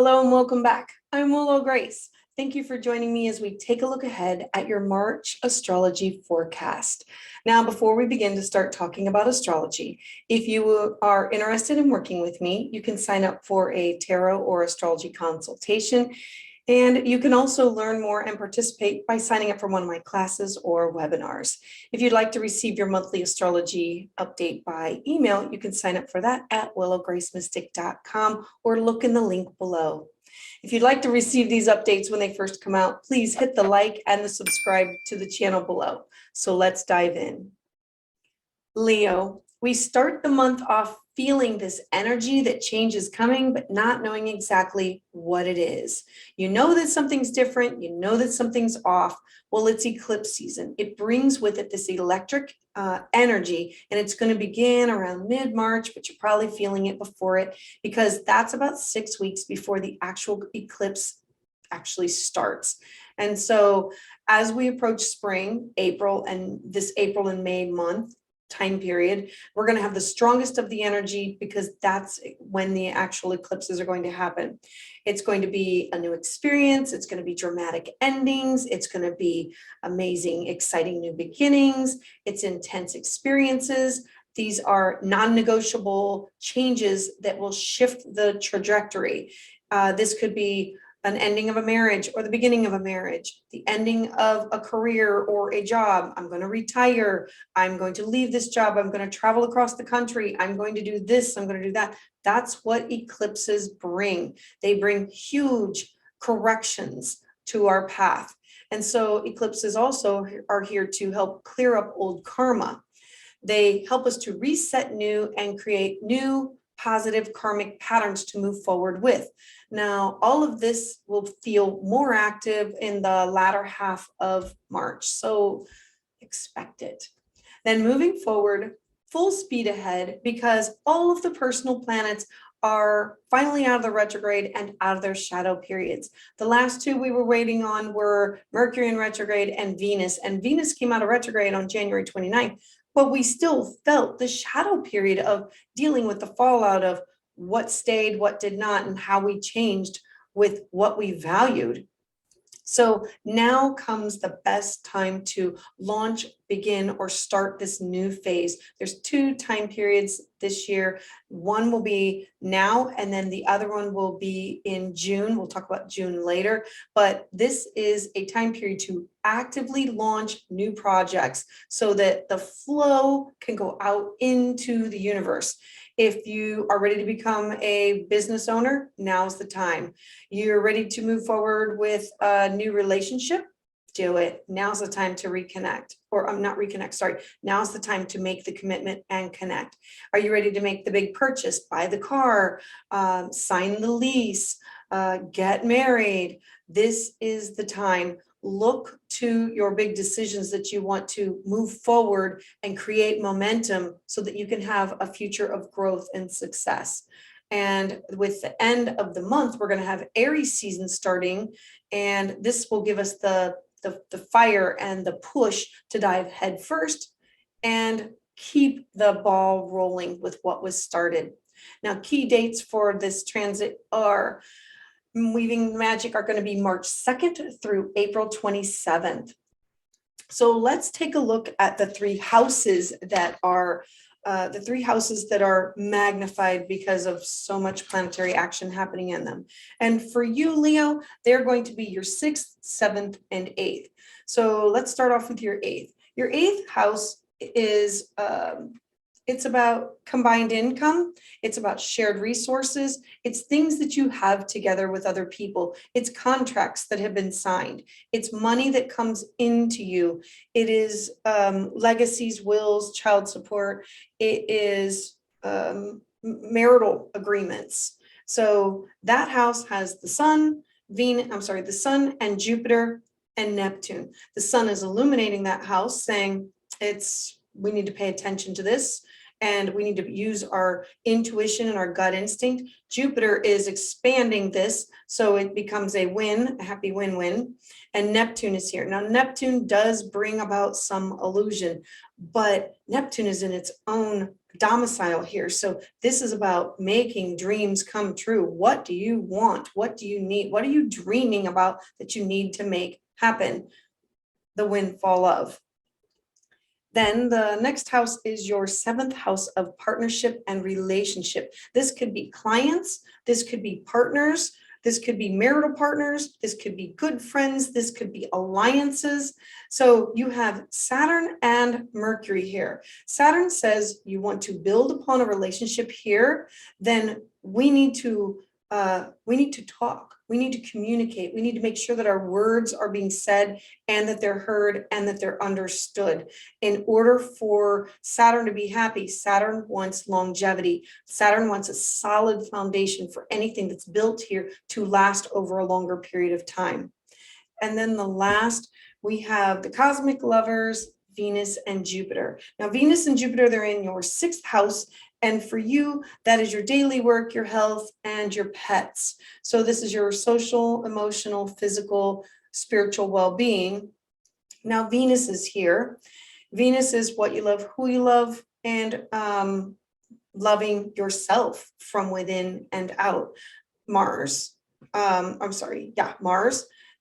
Hello and welcome back. I'm Willow Grace. Thank you for joining me as we take a look ahead at your March astrology forecast. Now, before we begin to start talking about astrology, if you are interested in working with me, you can sign up for a tarot or astrology consultation. And you can also learn more and participate by signing up for one of my classes or webinars. If you'd like to receive your monthly astrology update by email, you can sign up for that at willowgracemystic.com or look in the link below. If you'd like to receive these updates when they first come out, please hit the like and the subscribe to the channel below. So let's dive in. Leo, we start the month off feeling this energy that change is coming, but not knowing exactly what it is. You know that something's different. You know that something's off. Well, it's eclipse season. It brings with it this electric energy, and it's going to begin around mid-March, but you're probably feeling it before it because that's about 6 weeks before the actual eclipse actually starts. And so as we approach spring, April and May month, time period, we're going to have the strongest of the energy because that's when the actual eclipses are going to happen. It's going to be a new experience. It's going to be dramatic endings. It's going to be amazing, exciting new beginnings. It's intense experiences. These are non-negotiable changes that will shift the trajectory. This could be an ending of a marriage or the beginning of a marriage, the ending of a career or a job. I'm going to retire. I'm going to leave this job. I'm going to travel across the country. I'm going to do this. I'm going to do that. That's what eclipses bring. They bring huge corrections to our path. And so eclipses also are here to help clear up old karma. They help us to reset new and create new positive karmic patterns to move forward with. Now, all of this will feel more active in the latter half of March, so expect it. Then moving forward, full speed ahead, because all of the personal planets are finally out of the retrograde and out of their shadow periods. The last two we were waiting on were Mercury in retrograde and Venus came out of retrograde on January 29th. But we still felt the shadow period of dealing with the fallout of what stayed, what did not, and how we changed with what we valued. So now comes the best time to launch, begin, or start this new phase. There's 2 time periods this year. One will be now, and then the other one will be in June. We'll talk about June later, but this is a time period to actively launch new projects so that the flow can go out into the universe. If you are ready to become a business owner, now's the time. You're ready to move forward with a new relationship, do it. Now's the time to reconnect, or not reconnect, sorry. Now's the time to make the commitment and connect. Are you ready to make the big purchase, buy the car, sign the lease, get married? This is the time. Look to your big decisions that you want to move forward and create momentum so that you can have a future of growth and success. And with the end of the month, we're going to have Aries season starting, and this will give us the fire and the push to dive head first and keep the ball rolling with what was started. Now, key dates for this transit are Weaving Magic are going to be March 2nd through April 27th. So let's take a look at the 3 houses that are magnified because of so much planetary action happening in them. And for you, Leo, they're going to be your 6th, 7th, and 8th. So let's start off with your 8th. Your 8th house is it's about combined income. It's about shared resources. It's things that you have together with other people. It's contracts that have been signed. It's money that comes into you. It is legacies, wills, child support. It is marital agreements. So that house has the sun, the sun and Jupiter and Neptune. The sun is illuminating that house, saying we need to pay attention to this. And we need to use our intuition and our gut instinct. Jupiter is expanding this, so it becomes a win, a happy win-win. And Neptune is here. Now, Neptune does bring about some illusion, but Neptune is in its own domicile here. So this is about making dreams come true. What do you want? What do you need? What are you dreaming about that you need to make happen? The windfall of. Then the next house is your 7th house of partnership and relationship. This could be clients, this could be partners, this could be marital partners, this could be good friends, this could be alliances. So you have Saturn and Mercury here. Saturn says you want to build upon a relationship here, then we need to talk. We need to communicate. We need to make sure that our words are being said and that they're heard and that they're understood. In order for Saturn to be happy, Saturn wants longevity. Saturn wants a solid foundation for anything that's built here to last over a longer period of time. And then the last, we have the cosmic lovers, Venus and Jupiter. Now, Venus and Jupiter, they're in your 6th house. And for you, that is your daily work, your health, and your pets. So this is your social, emotional, physical, spiritual well-being. Now, Venus is here. Venus is what you love, who you love, and loving yourself from within and out. Mars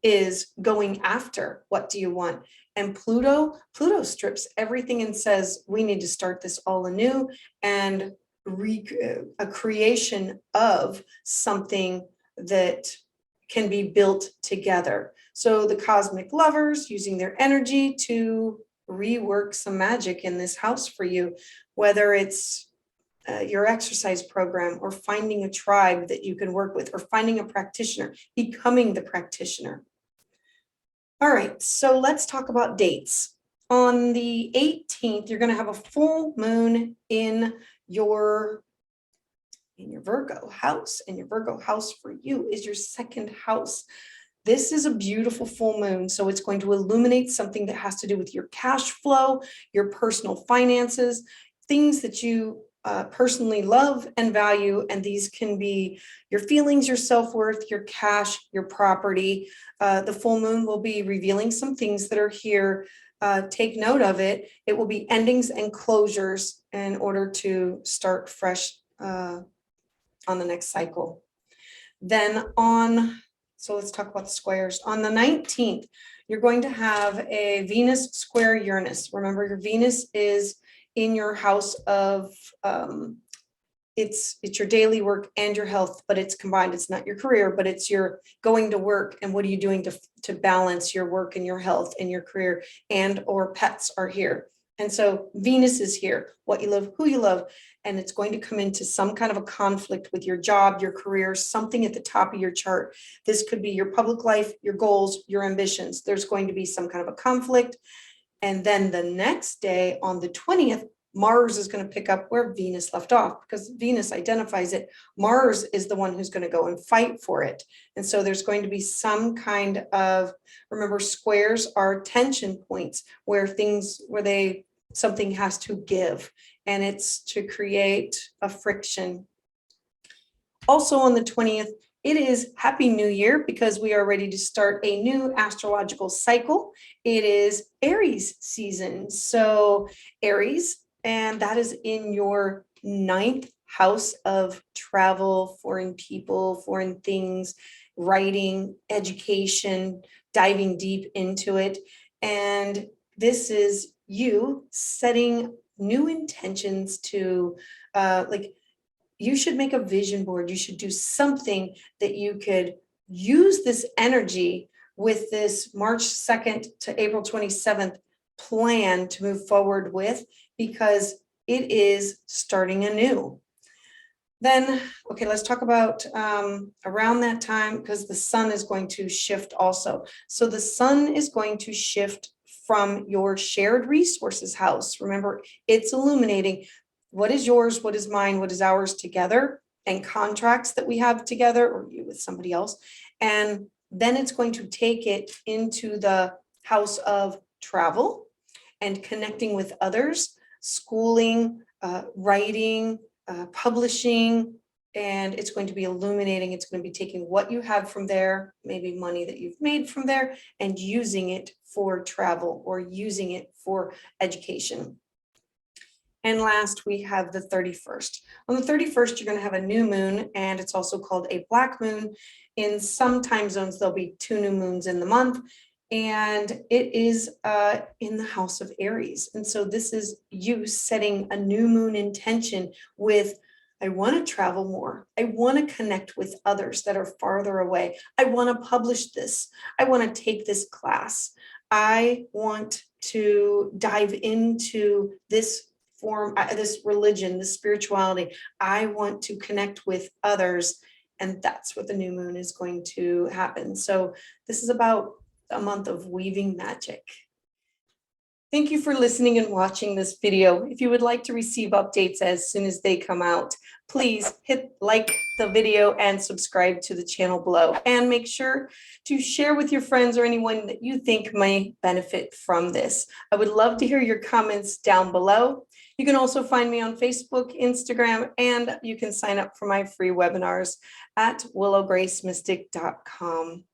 is going after what do you want. And Pluto strips everything and says, we need to start this all anew and a creation of something that can be built together. So the cosmic lovers using their energy to rework some magic in this house for you, whether it's your exercise program or finding a tribe that you can work with or finding a practitioner, becoming the practitioner. All right, so let's talk about dates. On the 18th, you're going to have a full moon in your Virgo house, and your Virgo house for you is your 2nd house. This is a beautiful full moon, so it's going to illuminate something that has to do with your cash flow, your personal finances, things that you personally love and value, and these can be your feelings, your self-worth, your cash, your property. The full moon will be revealing some things that are here. Take note of it. It will be endings and closures in order to start fresh on the next cycle. Then so let's talk about the squares. On the 19th, you're going to have a Venus square Uranus. Remember, your Venus is in your house of, it's your daily work and your health, but it's combined. It's not your career, but it's your going to work and what are you doing to balance your work and your health and your career, and or pets are here. And so Venus is here, what you love, who you love, and it's going to come into some kind of a conflict with your job, your career, something at the top of your chart. This could be your public life, your goals, your ambitions. There's going to be some kind of a conflict. And then the next day on the 20th, Mars is going to pick up where Venus left off because Venus identifies it. Mars is the one who's going to go and fight for it. And so there's going to be some kind of, remember, squares are tension points where something has to give, and it's to create a friction. Also on the 20th, it is Happy New Year because we are ready to start a new astrological cycle. It is Aries season. So Aries, and that is in your 9th house of travel, foreign people, foreign things, writing, education, diving deep into it. And this is you setting new intentions to you should make a vision board. You should do something that you could use this energy with this March 2nd to April 27th plan to move forward with, because it is starting anew. Then, okay, let's talk about around that time, because the sun is going to shift also. So the sun is going to shift from your shared resources house. Remember, it's illuminating what is yours, what is mine, what is ours together, and contracts that we have together, or you with somebody else. And then it's going to take it into the house of travel and connecting with others, schooling, writing, publishing, and it's going to be illuminating. It's going to be taking what you have from there, maybe money that you've made from there, and using it for travel or using it for education. And last, we have the 31st. On the 31st, you're going to have a new moon, and it's also called a black moon. In some time zones, there'll be 2 new moons in the month, and it is in the house of Aries. And so this is you setting a new moon intention with, I want to travel more. I want to connect with others that are farther away. I want to publish this. I want to take this class. I want to dive into this form, this religion, this spirituality. I want to connect with others. And that's what the new moon is going to happen. So this is about a month of weaving magic. Thank you for listening and watching this video. If you would like to receive updates as soon as they come out, please hit like the video and subscribe to the channel below. And make sure to share with your friends or anyone that you think may benefit from this. I would love to hear your comments down below. You can also find me on Facebook, Instagram, and you can sign up for my free webinars at willowgracemystic.com.